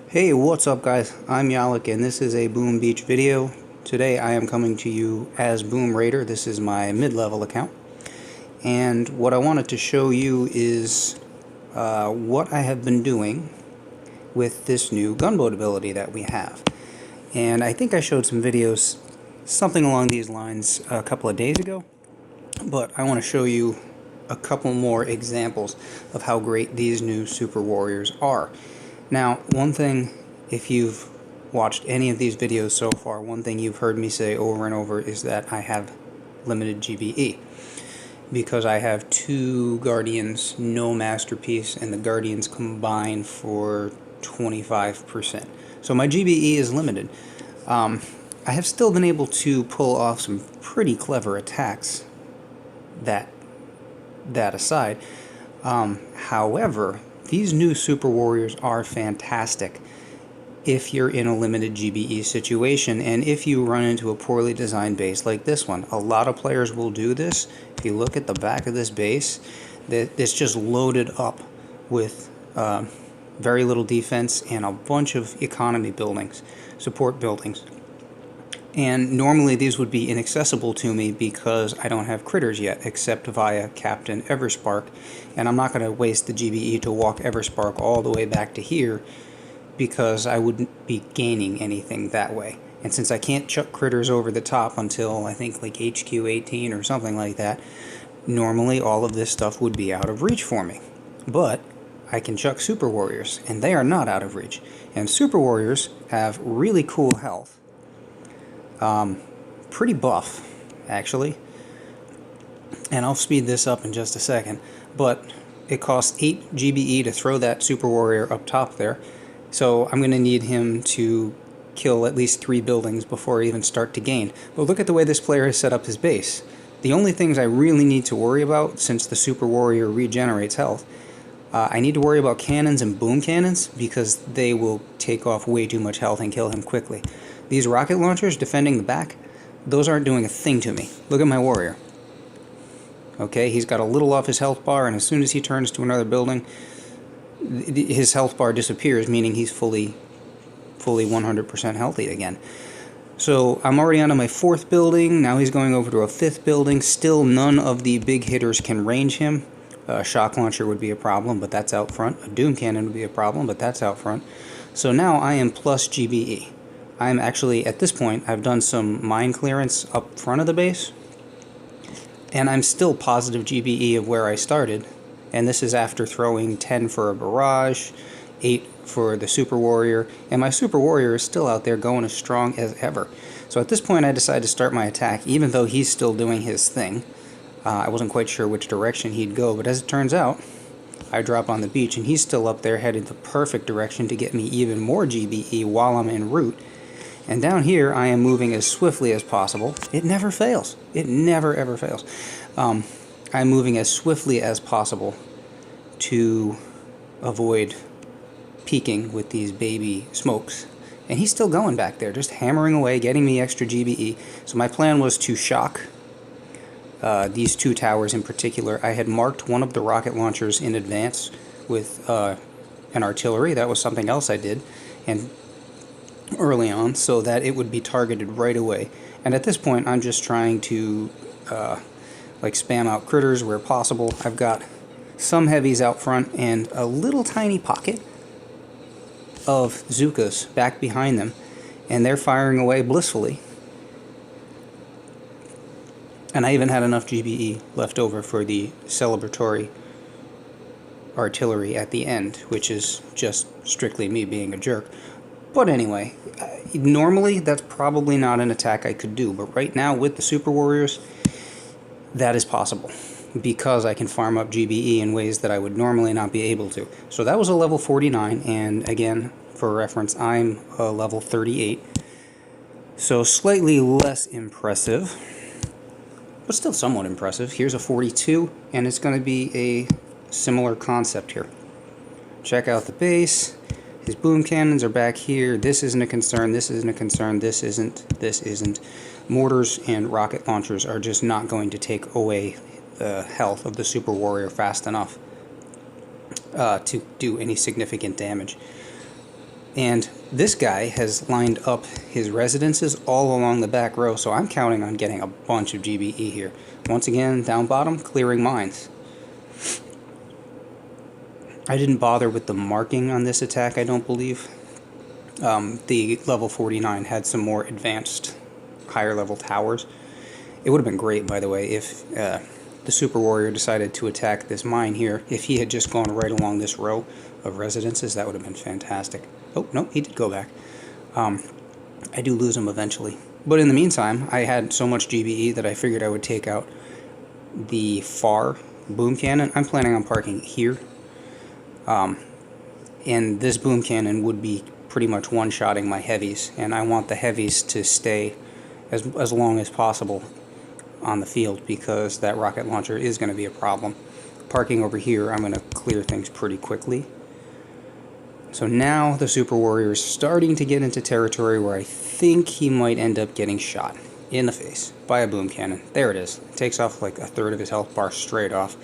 Hey, what's up guys? I'm Yalik and this is a Boom Beach video. Today I am coming to you as Boom Raider. This is my mid-level account. And what I wanted to show you is what I have been doing with this new gunboat ability that we have. And I think I showed some videos something along these lines a couple of days ago. But I want to show you a couple more examples of how great these new Super Warriors are. Now, one thing, if you've watched any of these videos so far, one thing you've heard me say over and over is that I have limited GBE. Because I have two Guardians, no Masterpiece, and the Guardians combine for 25%. So my GBE is limited. I have still been able to pull off some pretty clever attacks, that aside. However, these new Super Warriors are fantastic if you're in a limited GBE situation and if you run into a poorly designed base like this one. A lot of players will do this. If you look at the back of this base, it's just loaded up with very little defense and a bunch of economy buildings, support buildings. And normally these would be inaccessible to me because I don't have critters yet, except via Captain Everspark. And I'm not going to waste the GBE to walk Everspark all the way back to here because I wouldn't be gaining anything that way. And since I can't chuck critters over the top until I think like HQ 18 or something like that, normally all of this stuff would be out of reach for me. But I can chuck Super Warriors, and they are not out of reach. And Super Warriors have really cool health. Pretty buff, actually, and I'll speed this up in just a second, but it costs 8 GBE to throw that Super Warrior up top there, so I'm going to need him to kill at least 3 buildings before I even start to gain. But look at the way this player has set up his base. The only things I really need to worry about, since the Super Warrior regenerates health, I need to worry about cannons and boom cannons because they will take off way too much health and kill him quickly. These rocket launchers defending the back, those aren't doing a thing to me. Look at my warrior. Okay, he's got a little off his health bar, and as soon as he turns to another building, his health bar disappears, meaning he's fully 100% healthy again. So I'm already onto my 4th building. Now he's going over to a 5th building. Still none of the big hitters can range him. A shock launcher would be a problem, but that's out front. A doom cannon would be a problem, but that's out front. So now I am plus GBE. I'm actually, at this point, I've done some mine clearance up front of the base, and I'm still positive GBE of where I started, and this is after throwing 10 for a barrage, 8 for the Super Warrior, and my Super Warrior is still out there going as strong as ever. So at this point I decided to start my attack, even though he's still doing his thing. I wasn't quite sure which direction he'd go, but as it turns out, I drop on the beach, and he's still up there headed the perfect direction to get me even more GBE while I'm en route. And down here, I am moving as swiftly as possible. It never fails. It never, ever fails. I'm moving as swiftly as possible to avoid peaking with these baby smokes. And he's still going back there, just hammering away, getting me extra GBE. So my plan was to shock these 2 towers in particular. I had marked one of the rocket launchers in advance with an artillery. That was something else I did. And early on, so that it would be targeted right away. And at this point I'm just trying to like spam out critters where possible. I've got some heavies out front and a little tiny pocket of Zookas back behind them, and they're firing away blissfully. And I even had enough GBE left over for the celebratory artillery at the end, which is just strictly me being a jerk. But anyway, normally that's probably not an attack I could do, but right now with the Super Warriors, that is possible because I can farm up GBE in ways that I would normally not be able to. So that was a level 49, and again, for reference, I'm a level 38. So slightly less impressive, but still somewhat impressive. Here's a 42, and it's going to be a similar concept here. Check out the base. His boom cannons are back here. This isn't a concern. This isn't a concern. This isn't. This isn't. Mortars and rocket launchers are just not going to take away the health of the Super Warrior fast enough to do any significant damage. And this guy has lined up his residences all along the back row, so I'm counting on getting a bunch of GBE here. Once again, down bottom, clearing mines. I didn't bother with the marking on this attack, I don't believe. The level 49 had some more advanced, higher level towers. It would have been great, by the way, if the Super Warrior decided to attack this mine here. If he had just gone right along this row of residences, that would have been fantastic. Oh, no, he did go back. I do lose him eventually. But in the meantime, I had so much GBE that I figured I would take out the far boom cannon. I'm planning on parking here. And this boom cannon would be pretty much one-shotting my heavies. And I want the heavies to stay as long as possible on the field, because that rocket launcher is going to be a problem. Parking over here, I'm going to clear things pretty quickly. So now the Super Warrior is starting to get into territory where I think he might end up getting shot in the face by a boom cannon. There it is. It takes off like a third of his health bar straight off.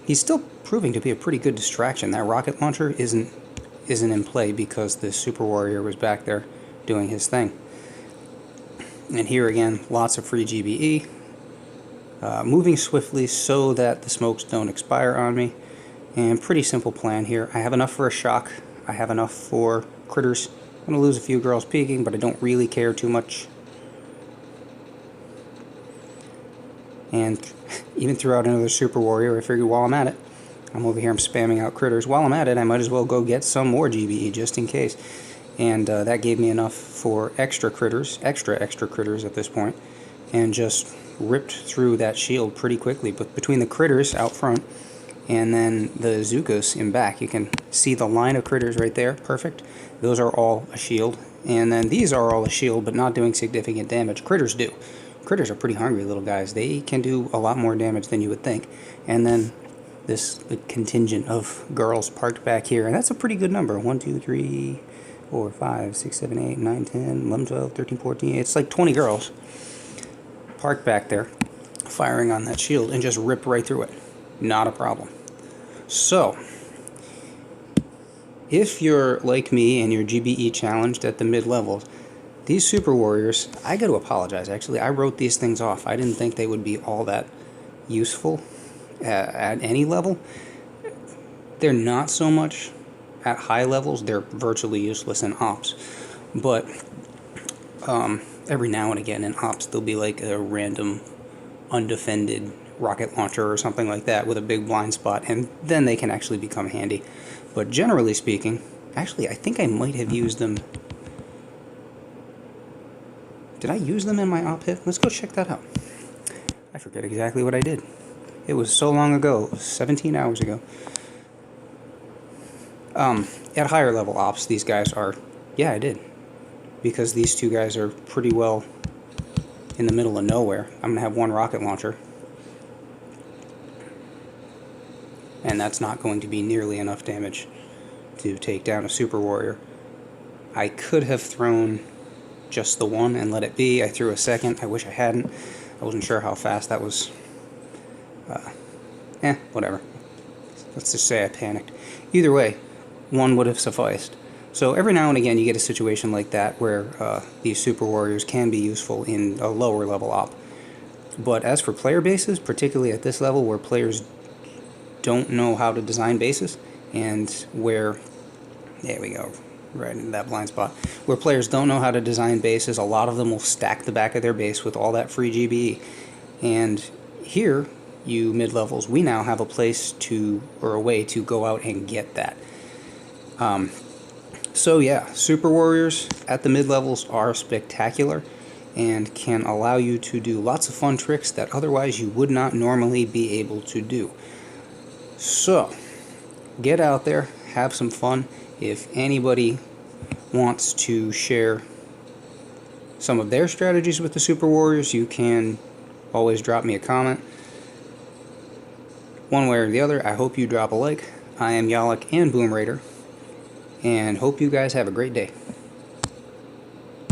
He's still proving to be a pretty good distraction. That rocket launcher isn't in play because the Super Warrior was back there doing his thing. And here again, lots of free GBE. Moving swiftly so that the smokes don't expire on me. And pretty simple plan here. I have enough for a shock. I have enough for critters. I'm going to lose a few girls peeking, but I don't really care too much. And even threw out another Super Warrior. I figured while I'm at it, I'm over here, I'm spamming out critters. While I'm at it, I might as well go get some more GBE just in case. And that gave me enough for extra critters at this point, and just ripped through that shield pretty quickly. But between the critters out front and then the Zookas in back, you can see the line of critters right there. Perfect. Those are all a shield. And then these are all a shield, but not doing significant damage. Critters do. Critters are pretty hungry little guys. They can do a lot more damage than you would think. And then this contingent of girls parked back here, and that's a pretty good number. 1, 2, 3, 4, 5, 6, 7, 8, 9, 10, 11, 12, 13, 14. It's like 20 girls parked back there, firing on that shield, and just ripped right through it. Not a problem. So, if you're like me and you're GBE challenged at the mid-levels, these Super Warriors, I got to apologize, actually. I wrote these things off. I didn't think they would be all that useful at any level. They're not so much at high levels. They're virtually useless in ops. But every now and again in ops, there'll be like a random undefended rocket launcher or something like that with a big blind spot, and then they can actually become handy. But generally speaking, actually I think I might have used them. Did I use them in my op hit? Let's go check that out. I forget exactly what I did. It was so long ago. It was 17 hours ago. At higher level ops, these guys are... Yeah, I did. Because these two guys are pretty well in the middle of nowhere. I'm going to have one rocket launcher. And that's not going to be nearly enough damage to take down a Super Warrior. I could have thrown just the one and let it be. I threw a second. I wish I hadn't. I wasn't sure how fast that was. Whatever. Let's just say I panicked. Either way, one would have sufficed. So every now and again you get a situation like that where these Super Warriors can be useful in a lower level op. But as for player bases, particularly at this level where players don't know how to design bases, and where, there we go, right in that blind spot, where players don't know how to design bases, a lot of them will stack the back of their base with all that free GBE. And here, you mid-levels, we now have a place to, or a way to go out and get that. So yeah, Super Warriors at the mid-levels are spectacular and can allow you to do lots of fun tricks that otherwise you would not normally be able to do. So, get out there, have some fun. If anybody wants to share some of their strategies with the Super Warriors, you can always drop me a comment. One way or the other, I hope you drop a like. I am Yalak and Boom Raider, and hope you guys have a great day.